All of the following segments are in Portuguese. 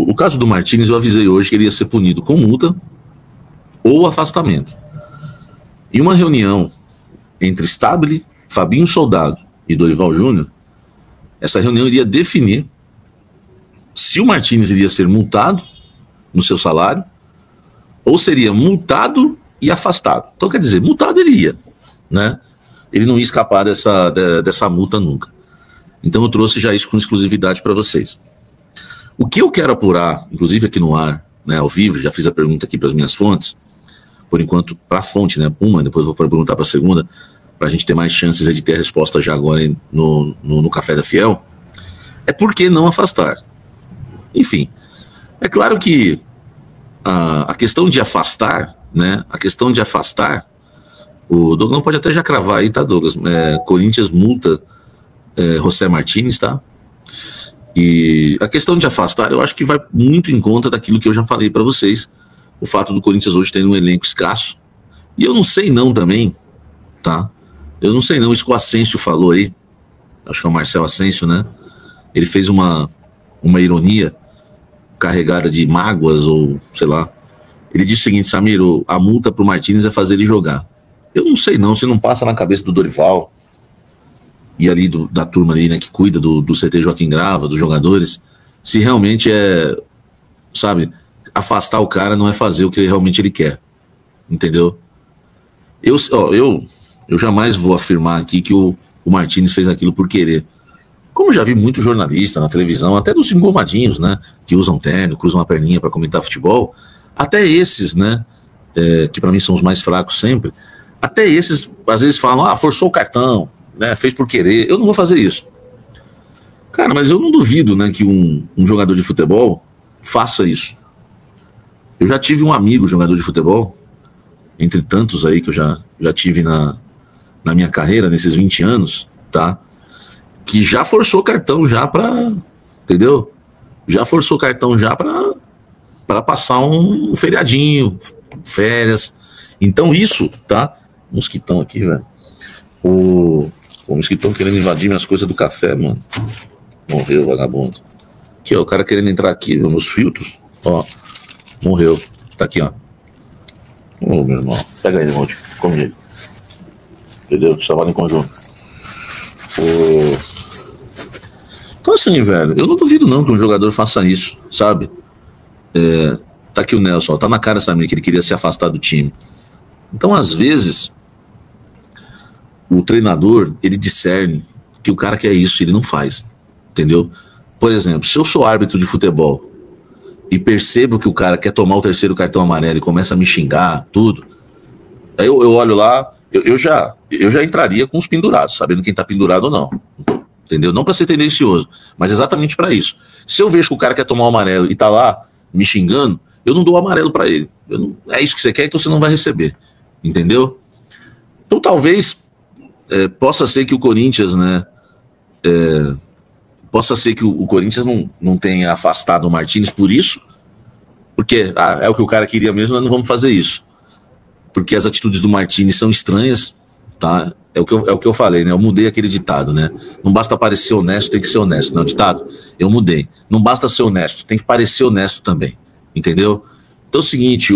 o caso do Martínez, eu avisei hoje que ele ia ser punido com multa ou afastamento. Em uma reunião entre Stabile, Fabinho Soldado e Dorival Júnior, essa reunião iria definir se o Martínez iria ser multado no seu salário ou seria multado e afastado. Então, quer dizer, multado ele ia, né? Ele não ia escapar dessa multa nunca. Então eu trouxe já isso com exclusividade para vocês. O que eu quero apurar, inclusive aqui no ar, né, ao vivo, já fiz a pergunta aqui para as minhas fontes, por enquanto para a fonte, né, uma, depois eu vou perguntar para a segunda, para a gente ter mais chances de ter a resposta já agora no Café da Fiel, é por que não afastar? Enfim, é claro que a questão de afastar, né, o Douglas pode até já cravar aí, tá, Douglas? Corinthians multa José Martínez, tá? E a questão de afastar, eu acho que vai muito em conta daquilo que eu já falei para vocês, o fato do Corinthians hoje ter um elenco escasso, e eu não sei não também, tá? Eu não sei não, isso que o Ascencio falou aí, acho que é o Marcelo Ascencio, né? Ele fez uma ironia carregada de mágoas, ou sei lá. Ele disse o seguinte: Samir, a multa pro Martínez é fazer ele jogar. Eu não sei não, se não passa na cabeça do Dorival e ali da turma ali, né, que cuida do CT Joaquim Grava, dos jogadores, se realmente sabe, afastar o cara não é fazer o que realmente ele quer, entendeu? Eu jamais vou afirmar aqui que o Martínez fez aquilo por querer. Como já vi muito jornalista na televisão, até dos engomadinhos, né, que usam terno, cruzam a perninha para comentar futebol, até esses, né, que para mim são os mais fracos sempre, até esses às vezes falam, forçou o cartão, né, fez por querer. Eu não vou fazer isso. Cara, mas eu não duvido, né, que um jogador de futebol faça isso. Eu já tive um amigo jogador de futebol, entre tantos aí que eu já tive na minha carreira, nesses 20 anos, tá? Que já forçou cartão já pra, entendeu? Já forçou cartão já pra passar um feriadinho, férias. Então isso, tá? Mosquitão aqui, velho. O mosquitão querendo invadir minhas coisas do café, mano. Morreu, vagabundo. Aqui, ó, o cara querendo entrar aqui, meus filtros, ó. Morreu. Tá aqui, ó. Ô, meu irmão. Pega ele, monte. Come ele. Entendeu? Trabalha em conjunto. Então assim, velho, eu não duvido não que um jogador faça isso, sabe? Tá aqui o Nelson, ó, tá na cara, sabe, que ele queria se afastar do time. Então, às vezes, o treinador, ele discerne que o cara quer isso, ele não faz, entendeu? Por exemplo, se eu sou árbitro de futebol e percebo que o cara quer tomar o terceiro cartão amarelo e começa a me xingar, tudo, aí eu olho lá, eu já entraria com os pendurados, sabendo quem tá pendurado ou não, entendeu? Não para ser tendencioso, mas exatamente para isso. Se eu vejo que o cara quer tomar o amarelo e tá lá me xingando, eu não dou o amarelo para ele. É isso que você quer, então você não vai receber, entendeu? Então talvez possa ser que o Corinthians, né, possa ser que o Corinthians não tenha afastado o Martínez por isso, porque é o que o cara queria mesmo, nós não vamos fazer isso. Porque as atitudes do Martínez são estranhas, tá? É o que eu falei, né? Eu mudei aquele ditado, né? Não basta parecer honesto, tem que ser honesto, não é o ditado? Eu mudei. Não basta ser honesto, tem que parecer honesto também, entendeu? Então é o seguinte,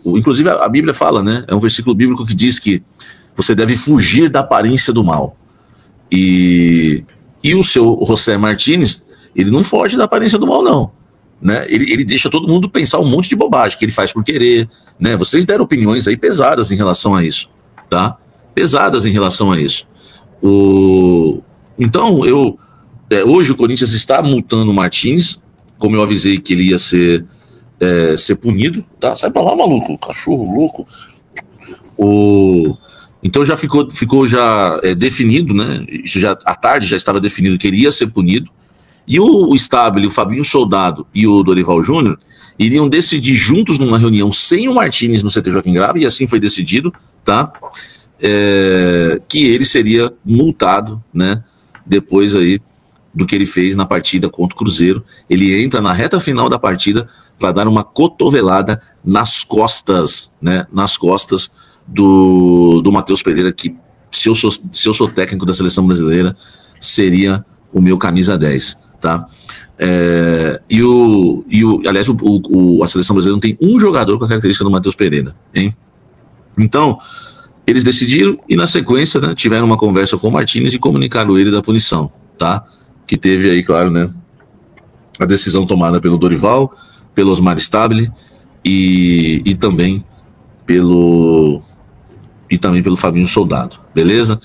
inclusive a Bíblia fala, né? É um versículo bíblico que diz que você deve fugir da aparência do mal. E o seu José Martínez, ele não foge da aparência do mal, não. Né? Ele deixa todo mundo pensar um monte de bobagem que ele faz por querer, né? Vocês deram opiniões aí pesadas em relação a isso, tá? Pesadas em relação a isso. Então, hoje o Corinthians está multando o Martínez, como eu avisei que ele ia ser punido, tá? Sai pra lá, maluco, cachorro louco. Então já ficou já definido, né? Isso já à tarde já estava definido que ele ia ser punido. E o Stabile, o Fabinho Soldado e o Dorival Júnior iriam decidir juntos numa reunião sem o Martínez no CT Joaquim Grava, e assim foi decidido, tá? Que ele seria multado, né? Depois aí do que ele fez na partida contra o Cruzeiro. Ele entra na reta final da partida para dar uma cotovelada nas costas, né? Nas costas do Matheus Pereira, que se eu sou técnico da seleção brasileira, seria o meu camisa 10, tá? Aliás, a seleção brasileira não tem um jogador com a característica do Matheus Pereira, hein? Então, eles decidiram e na sequência, né, tiveram uma conversa com o Martínez e comunicaram ele da punição, tá? Que teve aí, claro, né, a decisão tomada pelo Dorival, pelo Osmar Stabile e também pelo Fabinho Soldado, beleza?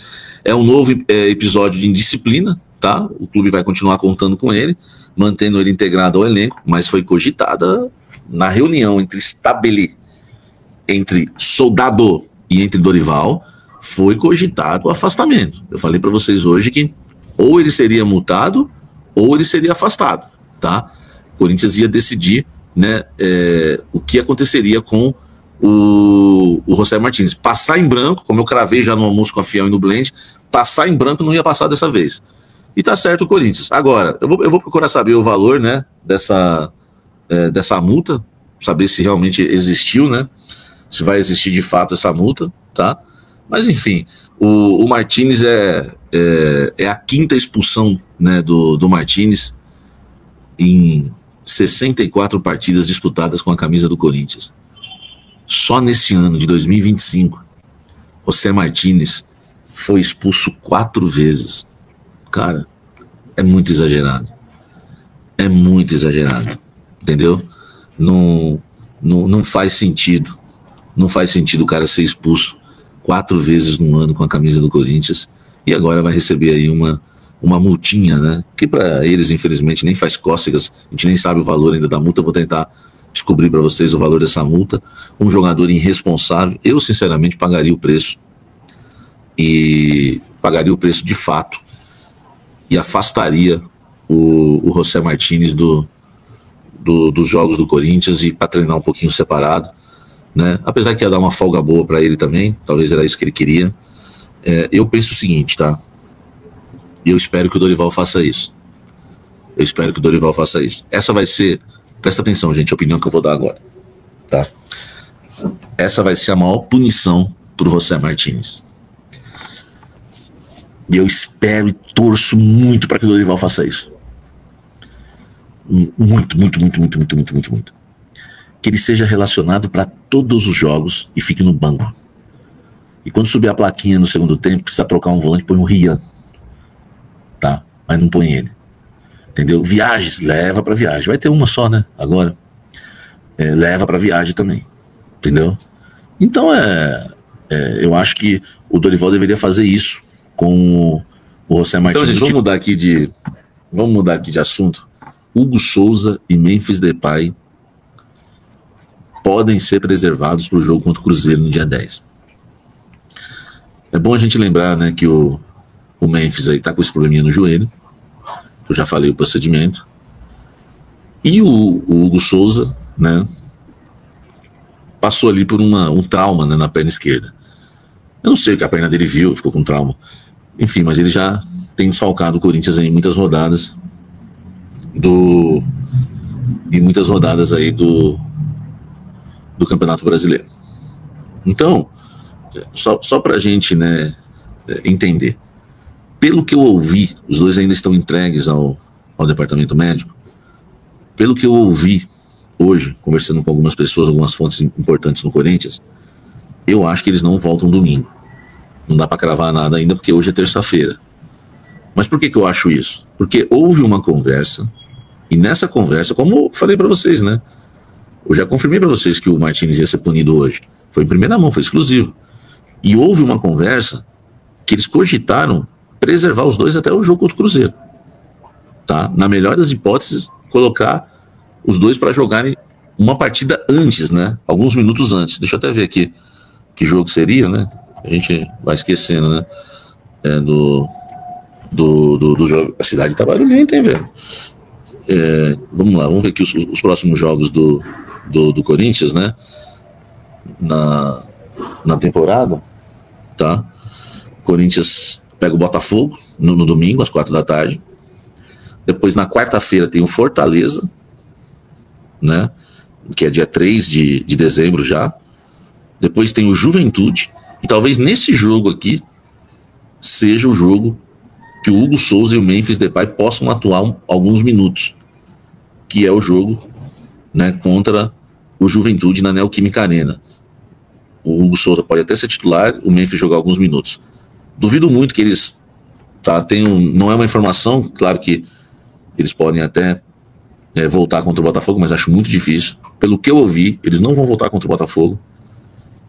É um novo episódio de indisciplina, tá? O clube vai continuar contando com ele, mantendo ele integrado ao elenco, mas foi cogitada na reunião entre Stabile, entre Soldado e entre Dorival, foi cogitado o afastamento. Eu falei para vocês hoje que ou ele seria multado ou ele seria afastado, tá? O Corinthians ia decidir, né, o que aconteceria com o José Martínez. Passar em branco, como eu cravei já no almoço com a Fiel e no Blend, passar em branco não ia passar dessa vez. E tá certo o Corinthians. Agora, eu vou procurar saber o valor, né, dessa multa, saber se realmente existiu, né, se vai existir de fato essa multa, tá? Mas enfim, o Martínez é a quinta expulsão, né, do Martínez em 64 partidas disputadas com a camisa do Corinthians. Só nesse ano de 2025, José Martínez foi expulso 4 vezes. Cara, é muito exagerado. É muito exagerado. Entendeu? Não faz sentido. Não faz sentido o cara ser expulso 4 vezes no ano com a camisa do Corinthians e agora vai receber aí uma multinha, né? Que para eles, infelizmente, nem faz cócegas. A gente nem sabe o valor ainda da multa. Eu vou tentar descobrir para vocês o valor dessa multa. Um jogador irresponsável, eu sinceramente pagaria o preço. E pagaria o preço de fato. E afastaria o José Martínez dos jogos do Corinthians e para treinar um pouquinho separado, né? Apesar que ia dar uma folga boa para ele também, talvez era isso que ele queria. Eu penso o seguinte, tá? E eu espero que o Dorival faça isso. Eu espero que o Dorival faça isso. Essa vai ser, presta atenção, gente, a opinião que eu vou dar agora, tá? Essa vai ser a maior punição pro José Martínez. E eu espero e torço muito para que o Dorival faça isso. Muito. Que ele seja relacionado para todos os jogos e fique no banco. E quando subir a plaquinha no segundo tempo, precisa trocar um volante, põe o Rian. Tá? Mas não põe ele. Entendeu? Viagens, leva para viagem. Vai ter uma só, né? Agora. Leva para viagem também. Entendeu? Então eu acho que o Dorival deveria fazer isso com o José Martínez. Então, gente, vamos mudar aqui de assunto. Hugo Souza e Memphis Depay podem ser preservados para o jogo contra o Cruzeiro no dia 10. É bom a gente lembrar, né, que o Memphis aí tá com esse probleminha no joelho. Eu já falei o procedimento. E o Hugo Souza, né, passou ali por um trauma, né, na perna esquerda. Eu não sei o que a perna dele viu, ficou com trauma. Enfim, mas ele já tem desfalcado o Corinthians em muitas rodadas aí do Campeonato Brasileiro. Então, só pra gente, né, entender, pelo que eu ouvi, os dois ainda estão entregues ao departamento médico. Pelo que eu ouvi hoje, conversando com algumas pessoas, algumas fontes importantes no Corinthians, eu acho que eles não voltam domingo. Não dá pra cravar nada ainda, porque hoje é terça-feira. Mas por que eu acho isso? Porque houve uma conversa, e nessa conversa, como eu falei pra vocês, né, eu já confirmei pra vocês que o Martínez ia ser punido hoje. Foi em primeira mão, foi exclusivo. E houve uma conversa que eles cogitaram preservar os dois até o jogo contra o Cruzeiro. Tá? Na melhor das hipóteses, colocar os dois para jogarem uma partida antes, né? Alguns minutos antes. Deixa eu até ver aqui que jogo seria, né? A gente vai esquecendo, né? Do jogo. A cidade tá barulhenta, hein, velho? Vamos lá, vamos ver aqui os próximos jogos do Corinthians, né? Na temporada, tá? Corinthians pega o Botafogo no domingo, às 4 da tarde. Depois, na quarta-feira, tem o Fortaleza, né? Que é dia 3 de dezembro já. Depois tem o Juventude. E talvez nesse jogo aqui seja o jogo que o Hugo Souza e o Memphis Depay possam atuar alguns minutos. que é o jogo, né, contra o Juventude na Neoquímica Arena. O Hugo Souza pode até ser titular, o Memphis jogar alguns minutos. Duvido muito que eles, não é uma informação, claro que eles podem até voltar contra o Botafogo, mas acho muito difícil. Pelo que eu ouvi, eles não vão voltar contra o Botafogo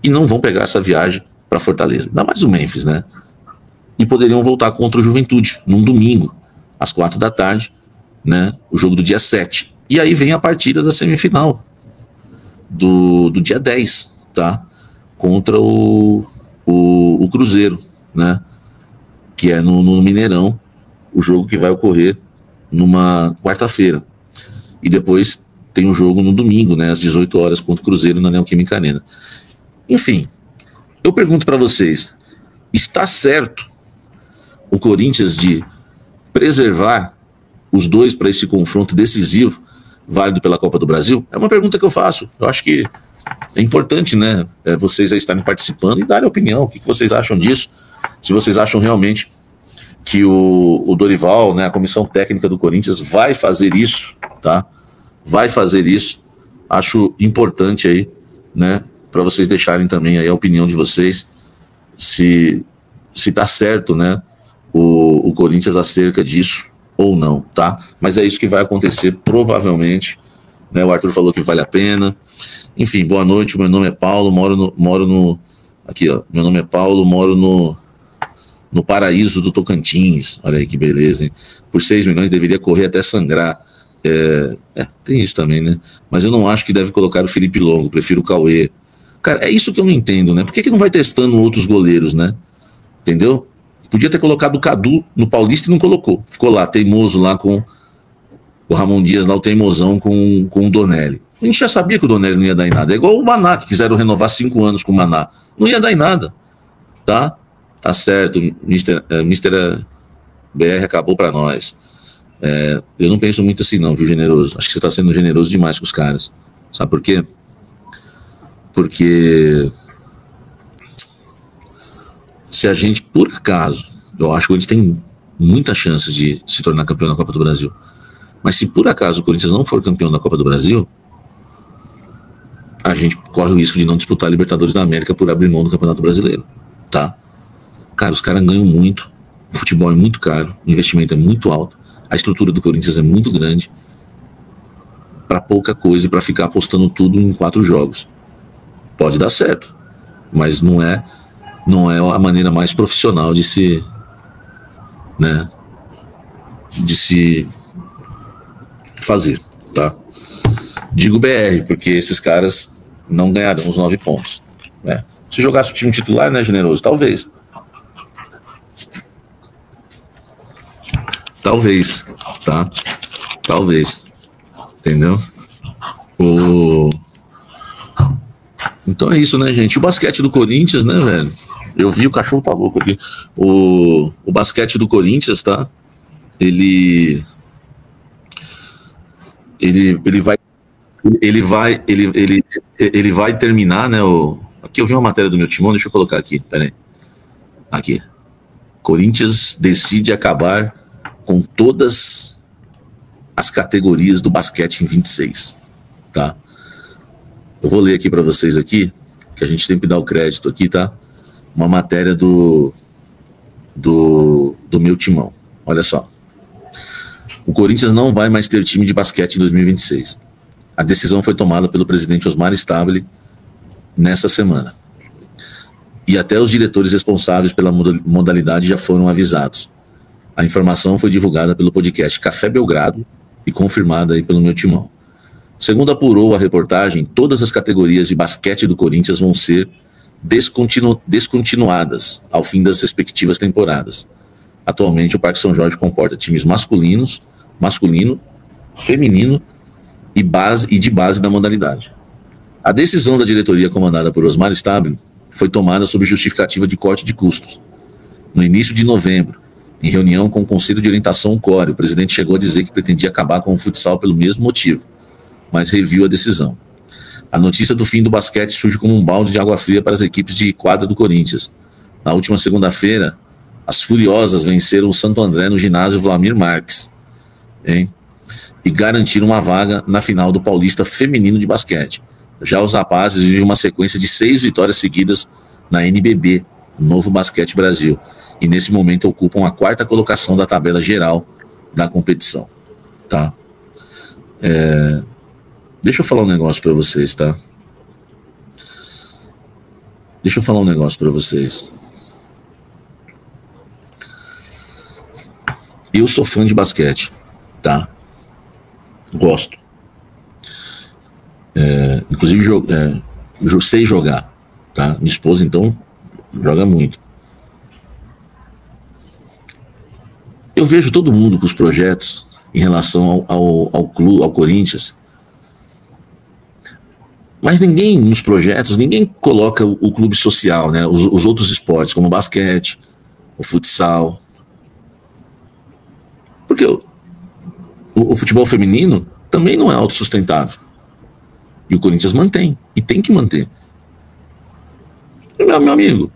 e não vão pegar essa viagem para Fortaleza. Ainda mais o Memphis, né? E poderiam voltar contra o Juventude num domingo, às 4 da tarde, né? O jogo do dia 7. E aí vem a partida da semifinal do dia 10, tá? Contra o Cruzeiro, né? Que é no Mineirão, o jogo que vai ocorrer numa quarta-feira. E depois tem um jogo no domingo, né? Às 18 horas contra o Cruzeiro na Neoquímica Arena. Enfim, eu pergunto para vocês, está certo o Corinthians de preservar os dois para esse confronto decisivo, válido pela Copa do Brasil? É uma pergunta que eu faço. Eu acho que é importante, né, vocês aí estarem participando e darem opinião. O que vocês acham disso? Se vocês acham realmente que o Dorival, né, a comissão técnica do Corinthians vai fazer isso, tá? Vai fazer isso. Acho importante aí, né, para vocês deixarem também aí a opinião de vocês, se tá certo, né, o Corinthians acerca disso ou não, tá? Mas é isso que vai acontecer, provavelmente, né? O Arthur falou que vale a pena. Enfim, boa noite, meu nome é Paulo, moro no aqui, ó, meu nome é Paulo, moro no paraíso do Tocantins. Olha aí que beleza, hein? Por 6 milhões deveria correr até sangrar. Tem isso também, né? Mas eu não acho que deve colocar o Felipe Longo, prefiro o Cauê. Cara, é isso que eu não entendo, né? Por que não vai testando outros goleiros, né? Entendeu? Podia ter colocado o Cadu no Paulista e não colocou. Ficou lá, teimoso lá com o Ramon Dias, lá o teimosão com o Donelli. A gente já sabia que o Donelli não ia dar em nada. É igual o Maná, que quiseram renovar 5 anos com o Maná. Não ia dar em nada, tá? Tá certo, Mr. BR acabou pra nós. Eu não penso muito assim não, viu, Generoso? Acho que você tá sendo generoso demais com os caras. Sabe por quê? Porque se a gente, por acaso, eu acho que a gente tem muita chance de se tornar campeão da Copa do Brasil, mas se por acaso o Corinthians não for campeão da Copa do Brasil, a gente corre o risco de não disputar a Libertadores da América por abrir mão do Campeonato Brasileiro, tá? Cara, os caras ganham muito, o futebol é muito caro, o investimento é muito alto, a estrutura do Corinthians é muito grande, para pouca coisa e para ficar apostando tudo em 4 jogos. Pode dar certo, mas não é a maneira mais profissional de se, né, de se fazer, tá? Digo BR, porque esses caras não ganharão os 9 pontos, né? Se jogasse o time titular, né, Generoso? Talvez, tá? Talvez, entendeu? Então é isso, né, gente? O basquete do Corinthians, né, velho? Eu vi, o cachorro tá louco aqui. O basquete do Corinthians, tá? Ele vai terminar, né? Aqui eu vi uma matéria do meu timão, deixa eu colocar aqui, peraí. Aqui. Corinthians decide acabar com todas as categorias do basquete em 26, tá? Eu vou ler aqui para vocês aqui, que a gente sempre dá o crédito aqui, tá? Uma matéria do meu timão. Olha só. O Corinthians não vai mais ter time de basquete em 2026. A decisão foi tomada pelo presidente Osmar Stabile nessa semana. E até os diretores responsáveis pela modalidade já foram avisados. A informação foi divulgada pelo podcast Café Belgrado e confirmada aí pelo meu timão. Segundo apurou a reportagem, todas as categorias de basquete do Corinthians vão ser descontinuadas ao fim das respectivas temporadas. Atualmente, o Parque São Jorge comporta times masculino, feminino e de base da modalidade. A decisão da diretoria comandada por Osmar Stabile foi tomada sob justificativa de corte de custos. No início de novembro, em reunião com o Conselho de Orientação CORE, o presidente chegou a dizer que pretendia acabar com o futsal pelo mesmo motivo, mas reviu a decisão. A notícia do fim do basquete surge como um balde de água fria para as equipes de quadra do Corinthians. Na última segunda-feira, as Furiosas venceram o Santo André no ginásio Vlamir Marques, hein? e garantiram uma vaga na final do Paulista Feminino de Basquete. Já os rapazes vivem uma sequência de 6 vitórias seguidas na NBB, Novo Basquete Brasil, e nesse momento ocupam a 4ª colocação da tabela geral da competição, tá? Deixa eu falar um negócio para vocês, tá? Deixa eu falar um negócio para vocês. Eu sou fã de basquete, tá? Gosto. Inclusive, sei jogar, tá? Minha esposa, então, joga muito. Eu vejo todo mundo com os projetos em relação ao clube, ao Corinthians. Mas ninguém nos projetos, ninguém coloca o clube social, né? Os outros esportes, como o basquete, o futsal. Porque o futebol feminino também não é autossustentável. E o Corinthians mantém, e tem que manter. Meu amigo,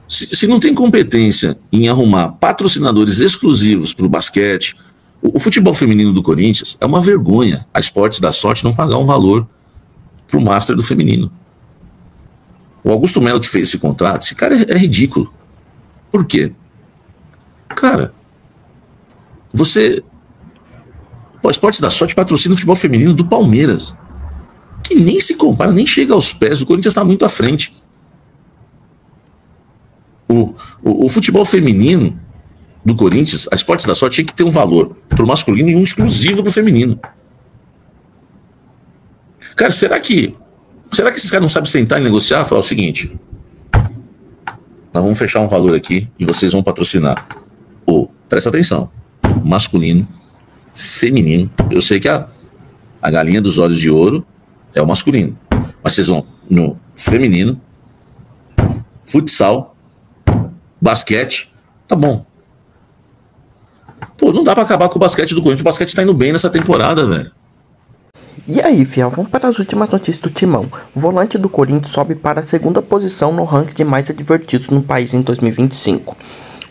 se não tem competência em arrumar patrocinadores exclusivos para o basquete, o futebol feminino do Corinthians é uma vergonha. A Esportes da Sorte não pagar um valor para o Master do feminino. O Augusto Melo que fez esse contrato, esse cara é ridículo. Por quê? Cara, o Esportes da Sorte patrocina o futebol feminino do Palmeiras, que nem se compara, nem chega aos pés. O Corinthians está muito à frente. O futebol feminino do Corinthians, a Esportes da Sorte tinha que ter um valor para o masculino e um exclusivo para o feminino. Cara, será que esses caras não sabem sentar e negociar e falar o seguinte: nós vamos fechar um valor aqui e vocês vão patrocinar presta atenção, masculino, feminino. Eu sei que a galinha dos olhos de ouro é o masculino, mas vocês vão no feminino, futsal, basquete, tá bom. Pô, não dá pra acabar com o basquete do Corinthians. O basquete tá indo bem nessa temporada, velho. E aí, fiel, vamos para as últimas notícias do Timão. O volante do Corinthians sobe para a 2ª posição no ranking de mais advertidos no país em 2025.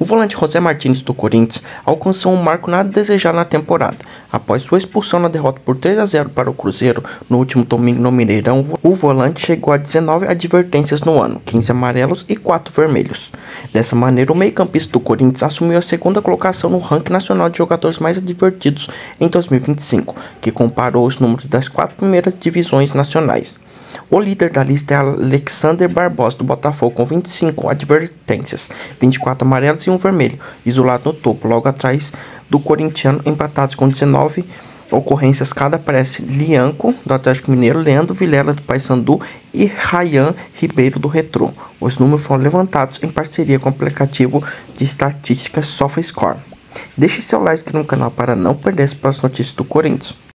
O volante José Martins do Corinthians alcançou um marco nada desejado na temporada. Após sua expulsão na derrota por 3-0 para o Cruzeiro no último domingo no Mineirão, o volante chegou a 19 advertências no ano, 15 amarelos e 4 vermelhos. Dessa maneira, o meio-campista do Corinthians assumiu a 2ª colocação no ranking nacional de jogadores mais advertidos em 2025, que comparou os números das 4 primeiras divisões nacionais. O líder da lista é Alexander Barbosa do Botafogo com 25 advertências, 24 amarelos e 1 vermelho, isolado no topo, logo atrás do corintiano, empatados com 19 ocorrências cada aparece Lianco do Atlético Mineiro, Leandro Vilela do Paysandu e Ryan Ribeiro do Retrô. Os números foram levantados em parceria com o aplicativo de estatísticas SofaScore. Deixe seu like aqui no canal para não perder as próximas notícias do Corinthians.